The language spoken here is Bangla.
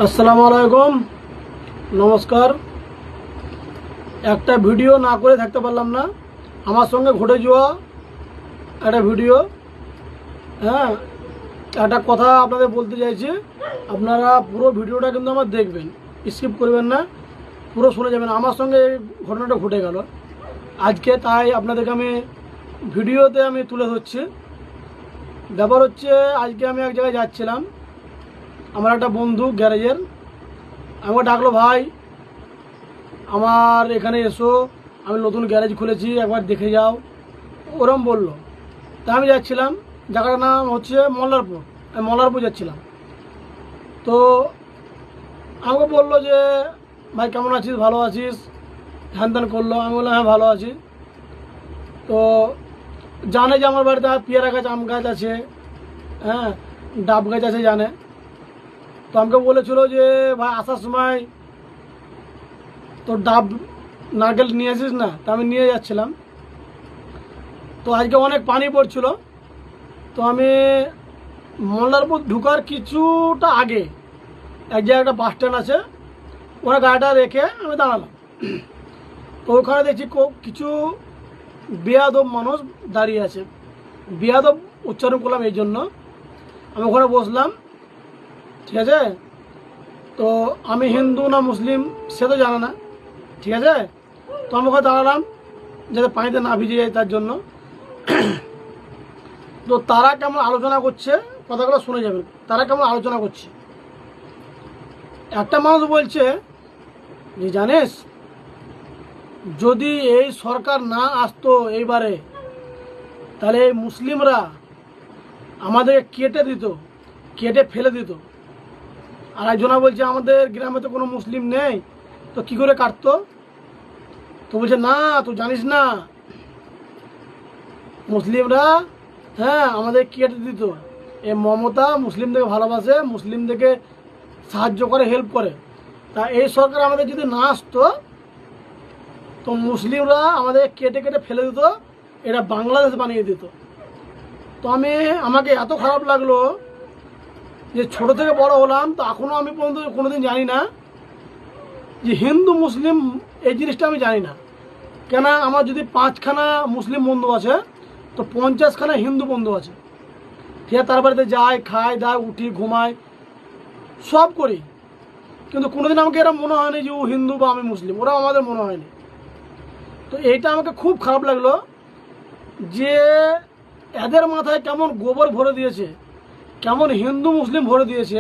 আসসালামু আলাইকুম, নমস্কার। একটা ভিডিও না করে থাকতে পারলাম না। আমার সঙ্গে ঘটে যাওয়া একটা ভিডিও, হ্যাঁ, একটা কথা আপনাদের বলতে চাইছি। আপনারা পুরো ভিডিওটা কিন্তু আমার দেখবেন, স্কিপ করবেন না, পুরো শুনে যাবেন। আমার সঙ্গে এই ঘটনাটা ঘটে গেল আজকে, তাই আপনাদেরকে আমি ভিডিওতে তুলে ধরছি। ব্যাপার হচ্ছে, আজকে আমি এক জায়গায় যাচ্ছিলাম, আমার একটা বন্ধু গ্যারেজের আমাকে ডাকলো, ভাই আমার এখানে এসো, আমি নতুন গ্যারেজ খুলেছি, একবার দেখে যাও, ওরম বললো। তা আমি যাচ্ছিলাম, জায়গাটার নাম হচ্ছে মল্লারপুর। আমি মল্লারপুর যাচ্ছিলাম, তো আমাকে বললো যে ভাই কেমন আছিস, ভালো আছিস, হ্যান ত্যান করলো। আমি বললাম হ্যাঁ ভালো আছি। তো জানে যে আমার বাড়িতে পেয়ারা গাছ, আম গাছ আছে, হ্যাঁ, ডাব গাছ আছে জানে। তো আমাকে বলেছিল যে ভাই আসার সময় তো ডাব নারকেল নিয়ে আসিস না। তা আমি নিয়ে যাচ্ছিলাম, তো আজকে অনেক পানি পড়ছিল। তো আমি মল্লারপুর ঢুকার কিছুটা আগে এক জায়গায় একটা বাস স্ট্যান্ড আছে, ওখানে গাড়িটা রেখে আমি দাঁড়ালাম। তো ওখানে দেখছি কিছু বেয়াদব মানুষ দাঁড়িয়ে আছে। বেয়াদব উচ্চারণ করলাম এই জন্য, আমি ওখানে বসলাম, ঠিক আছে। তো আমি হিন্দু না মুসলিম সে তো জানে না, ঠিক আছে। তো আমি ওখানে দাঁড়ালাম যাতে পানিতে না ভিজে যায় তার জন্য। তো তারা কেমন আলোচনা করছে, কথাগুলো শুনে যাবেন, তারা কেমন আলোচনা করছে। একটা মানুষ বলছে যে জানিস, যদি এই সরকার না আসতো এইবারে, তাহলে এই মুসলিমরা আমাদেরকে কেটে দিত, কেটে ফেলে দিত। আর একজনা বলছে আমাদের গ্রামে তো কোনো মুসলিম নেই, তো কি করে কাটতো। তো বলছে না তুই জানিস না, মুসলিমরা হ্যাঁ আমাদের কেটে দিত। এই মমতা মুসলিমদেরকে ভালোবাসে, মুসলিমদেরকে সাহায্য করে, হেল্প করে। তা এই সরকার আমাদের যদি না আসতো, তো মুসলিমরা আমাদের কেটে কেটে ফেলে দিত, এটা বাংলাদেশ বানিয়ে দিত। তো আমাকে এত খারাপ লাগলো যে ছোট থেকে বড় হলাম, তো এখনও আমি পর্যন্ত কোনোদিন জানি না যে হিন্দু মুসলিম এই জিনিসটা আমি জানি না। কেন, আমার যদি 5খানা মুসলিম বন্ধু আছে, তো 50খানা হিন্দু বন্ধু আছে, ঠিক আছে। তার বাড়িতে যাই, খাই দাই, উঠি, ঘুমাই, সব করি, কিন্তু কোনোদিন আমাকে এরা মনে হয়নি যে ও হিন্দু বা আমি মুসলিম, ওরা আমাদের মনে হয়নি। তো এইটা আমাকে খুব খারাপ লাগলো যে এদের মাথায় কেমন গোবর ভরে দিয়েছে, কেমন হিন্দু মুসলিম ভরে দিয়েছে।